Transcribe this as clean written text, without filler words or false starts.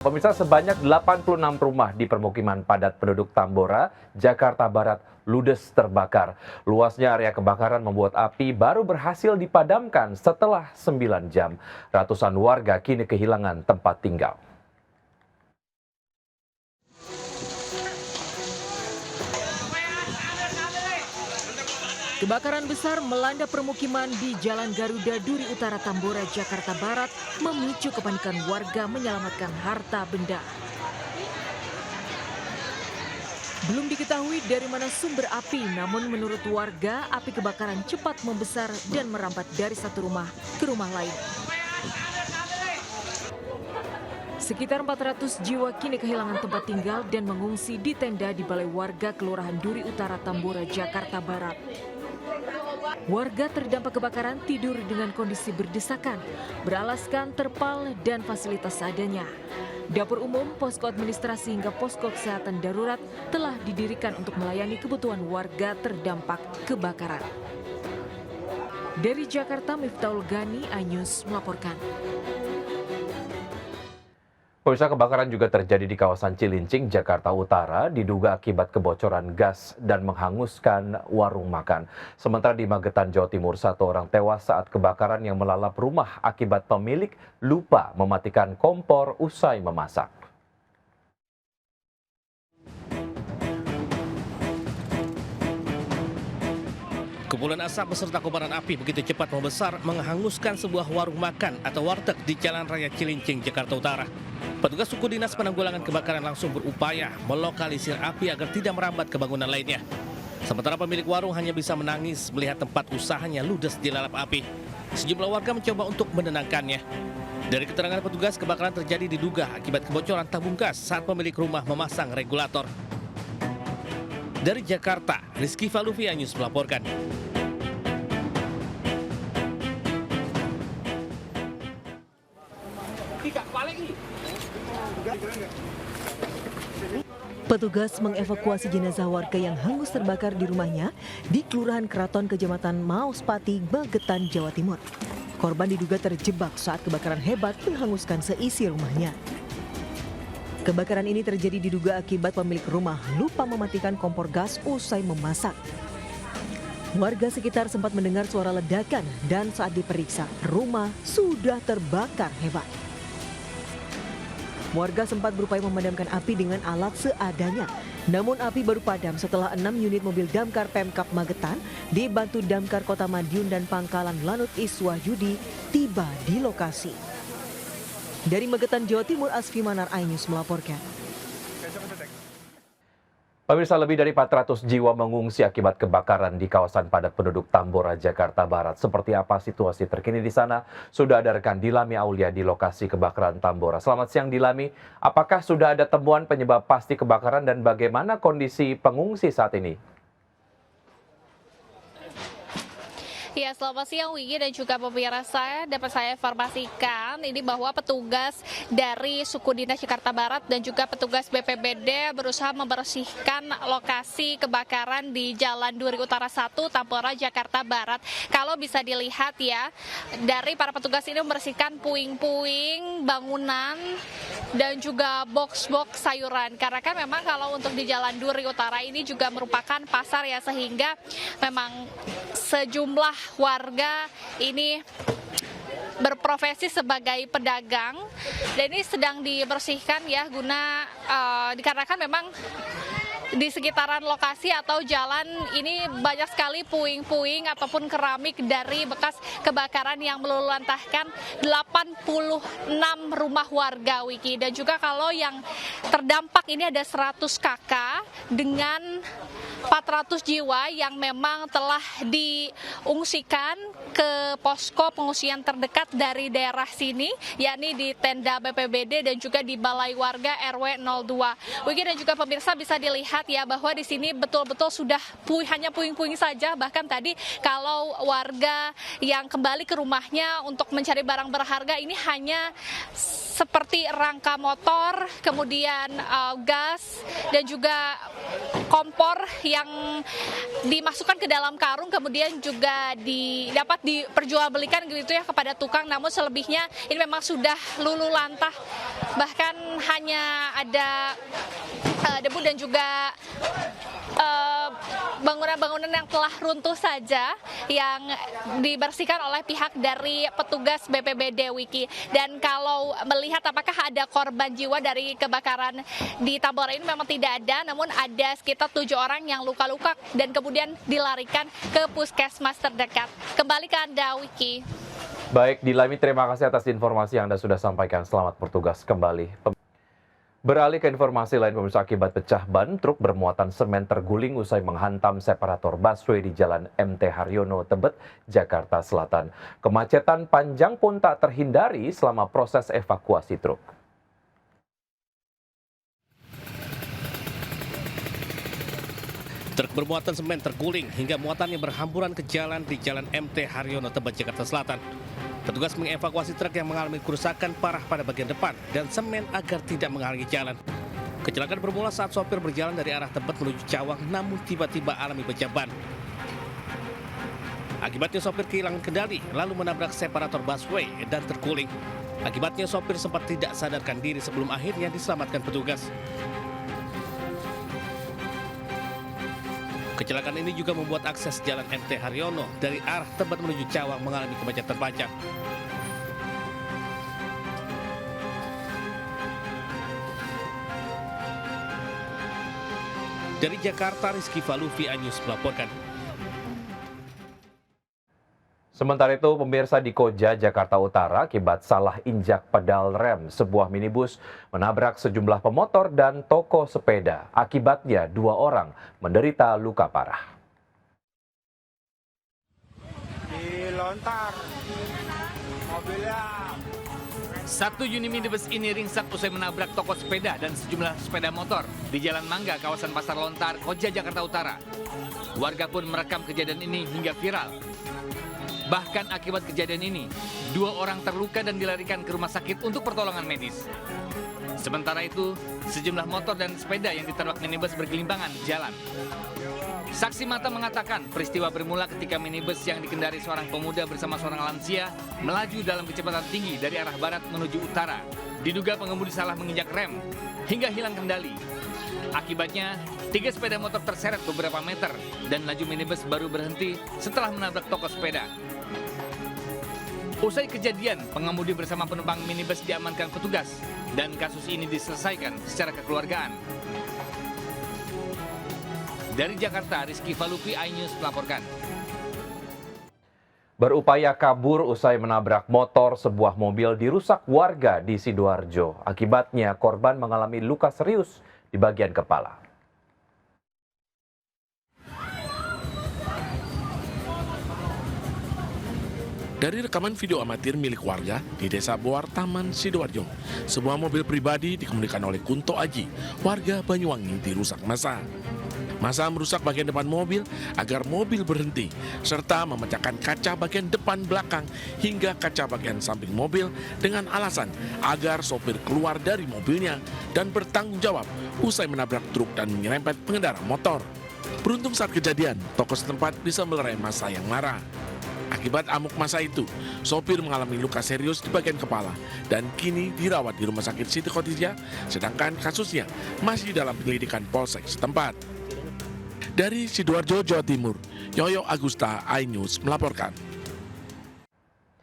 Pemirsa, sebanyak 86 rumah di permukiman padat penduduk Tambora, Jakarta Barat ludes terbakar. Luasnya area kebakaran membuat api baru berhasil dipadamkan setelah 9 jam. Ratusan warga kini kehilangan tempat tinggal. Kebakaran besar melanda permukiman di Jalan Garuda Duri Utara Tambora, Jakarta Barat, memicu kepanikan warga menyelamatkan harta benda. Belum diketahui dari mana sumber api, namun menurut warga, api kebakaran cepat membesar dan merambat dari satu rumah ke rumah lain. Sekitar 400 jiwa kini kehilangan tempat tinggal dan mengungsi di tenda di Balai Warga Kelurahan Duri Utara Tambora, Jakarta Barat. Warga terdampak kebakaran tidur dengan kondisi berdesakan, beralaskan terpal dan fasilitas seadanya. Dapur umum, posko administrasi hingga posko kesehatan darurat telah didirikan untuk melayani kebutuhan warga terdampak kebakaran. Dari Jakarta, Miftahul Gani, iNews melaporkan. Pemirsa, kebakaran juga terjadi di kawasan Cilincing, Jakarta Utara, diduga akibat kebocoran gas dan menghanguskan warung makan. Sementara di Magetan, Jawa Timur, satu orang tewas saat kebakaran yang melalap rumah akibat pemilik lupa mematikan kompor usai memasak. Kepulan asap beserta kobaran api begitu cepat membesar menghanguskan sebuah warung makan atau warteg di Jalan Raya Cilincing, Jakarta Utara. Petugas suku dinas penanggulangan kebakaran langsung berupaya melokalisir api agar tidak merambat ke bangunan lainnya. Sementara pemilik warung hanya bisa menangis melihat tempat usahanya ludes dilalap api. Sejumlah warga mencoba untuk menenangkannya. Dari keterangan petugas, kebakaran terjadi diduga akibat kebocoran tabung gas saat pemilik rumah memasang regulator. Dari Jakarta, Rizky Falufi, iNews melaporkan. Petugas mengevakuasi jenazah warga yang hangus terbakar di rumahnya di Kelurahan Keraton, Kecamatan Maospati, Magetan, Jawa Timur. Korban diduga terjebak saat kebakaran hebat menghanguskan seisi rumahnya. Kebakaran ini terjadi diduga akibat pemilik rumah lupa mematikan kompor gas usai memasak. Warga sekitar sempat mendengar suara ledakan dan saat diperiksa, rumah sudah terbakar hebat. Warga sempat berupaya memadamkan api dengan alat seadanya. Namun api baru padam setelah 6 unit mobil damkar Pemkab Magetan dibantu damkar Kota Madiun dan Pangkalan Lanut Iswahyudi tiba di lokasi. Dari Magetan, Jawa Timur, Asfi Manar, iNews melaporkan. Pemirsa, lebih dari 400 jiwa mengungsi akibat kebakaran di kawasan padat penduduk Tambora, Jakarta Barat. Seperti apa situasi terkini di sana? Sudah ada rekan Dilami Aulia di lokasi kebakaran Tambora. Selamat siang, Dilami. Apakah sudah ada temuan penyebab pasti kebakaran dan bagaimana kondisi pengungsi saat ini? Ya, selamat siang Wigi dan juga pemirsa. Dapat saya informasikan ini bahwa petugas dari suku dinas Jakarta Barat dan juga petugas BPBD berusaha membersihkan lokasi kebakaran di Jalan Duri Utara 1, Tambora, Jakarta Barat. Kalau bisa dilihat ya, dari para petugas ini membersihkan puing-puing bangunan dan juga box-box sayuran. Karena kan memang kalau untuk di Jalan Duri Utara ini juga merupakan pasar ya, sehingga memang sejumlah warga ini berprofesi sebagai pedagang dan ini sedang dibersihkan ya guna dikarenakan memang di sekitaran lokasi atau jalan ini banyak sekali puing-puing ataupun keramik dari bekas kebakaran yang meluluhlantahkan 86 rumah warga, Wiki. Dan juga kalau yang terdampak ini ada 100 kakak dengan 400 jiwa yang memang telah diungsikan ke posko pengungsian terdekat dari daerah sini, yakni di tenda BPBD dan juga di Balai Warga RW 02. Wiki dan juga pemirsa bisa dilihat terlihat ya bahwa di sini betul-betul sudah hanya puing-puing saja. Bahkan tadi kalau warga yang kembali ke rumahnya untuk mencari barang berharga ini hanya seperti rangka motor, kemudian gas dan juga kompor yang dimasukkan ke dalam karung, kemudian juga dapat diperjualbelikan gitu ya kepada tukang. Namun selebihnya ini memang sudah luluh lantah, bahkan hanya ada debu dan juga bangunan-bangunan yang telah runtuh saja yang dibersihkan oleh pihak dari petugas BPBD Wiki. Dan kalau melihat apakah ada korban jiwa dari kebakaran di Tambora ini, memang tidak ada, namun ada sekitar 7 orang yang luka-luka dan kemudian dilarikan ke puskesmas terdekat. Kembali ke Anda, Wiki. Baik, Dilami, terima kasih atas informasi yang Anda sudah sampaikan. Selamat bertugas kembali. Beralih ke informasi lain, pemirsa, akibat pecah ban, truk bermuatan semen terguling usai menghantam separator busway di Jalan MT Haryono, Tebet, Jakarta Selatan. Kemacetan panjang pun tak terhindari selama proses evakuasi truk. Truk bermuatan semen terguling hingga muatannya berhamburan ke jalan di Jalan MT Haryono, Tebet, Jakarta Selatan. Petugas mengevakuasi truk yang mengalami kerusakan parah pada bagian depan dan semen agar tidak menghalangi jalan. Kecelakaan bermula saat sopir berjalan dari arah Tebet menuju Cawang, namun tiba-tiba alami pecah ban. Akibatnya sopir kehilangan kendali, lalu menabrak separator busway dan terguling. Akibatnya sopir sempat tidak sadarkan diri sebelum akhirnya diselamatkan petugas. Kecelakaan ini juga membuat akses Jalan MT Haryono dari arah Tebet menuju Cawang mengalami kemacetan panjang. Dari Jakarta, Rizky Falufi, iNews melaporkan. Sementara itu, pemirsa, di Koja, Jakarta Utara, akibat salah injak pedal rem, sebuah minibus menabrak sejumlah pemotor dan toko sepeda. Akibatnya 2 orang menderita luka parah. Dilontar mobilnya. 1 unit minibus ini ringsek usai menabrak toko sepeda dan sejumlah sepeda motor di Jalan Mangga, kawasan Pasar Lontar, Koja, Jakarta Utara. Warga pun merekam kejadian ini hingga viral. Bahkan akibat kejadian ini, 2 orang terluka dan dilarikan ke rumah sakit untuk pertolongan medis. Sementara itu, sejumlah motor dan sepeda yang ditabrak minibus bergelimpangan di jalan. Saksi mata mengatakan peristiwa bermula ketika minibus yang dikendari seorang pemuda bersama seorang lansia melaju dalam kecepatan tinggi dari arah barat menuju utara. Diduga pengemudi salah menginjak rem hingga hilang kendali. Akibatnya, 3 sepeda motor terseret beberapa meter dan laju minibus baru berhenti setelah menabrak toko sepeda. Usai kejadian, pengemudi bersama penumpang minibus diamankan petugas dan kasus ini diselesaikan secara kekeluargaan. Dari Jakarta, Rizky Falufi, iNews melaporkan. Berupaya kabur usai menabrak motor, sebuah mobil dirusak warga di Sidoarjo. Akibatnya korban mengalami luka serius di bagian kepala. Dari rekaman video amatir milik warga di Desa Boar Taman, Sidoarjo, sebuah mobil pribadi dikemudikan oleh Kunto Aji, warga Banyuwangi, dirusak massa. Massa merusak bagian depan mobil agar mobil berhenti, serta memecahkan kaca bagian depan belakang hingga kaca bagian samping mobil dengan alasan agar sopir keluar dari mobilnya dan bertanggung jawab usai menabrak truk dan menyerempet pengendara motor. Beruntung saat kejadian, toko setempat bisa melerai massa yang marah. Akibat amuk massa itu, sopir mengalami luka serius di bagian kepala dan kini dirawat di Rumah Sakit Siti Khotijah, sedangkan kasusnya masih dalam penyelidikan Polsek setempat. Dari Sidoarjo, Jawa Timur, Yoyo Agusta, iNews melaporkan.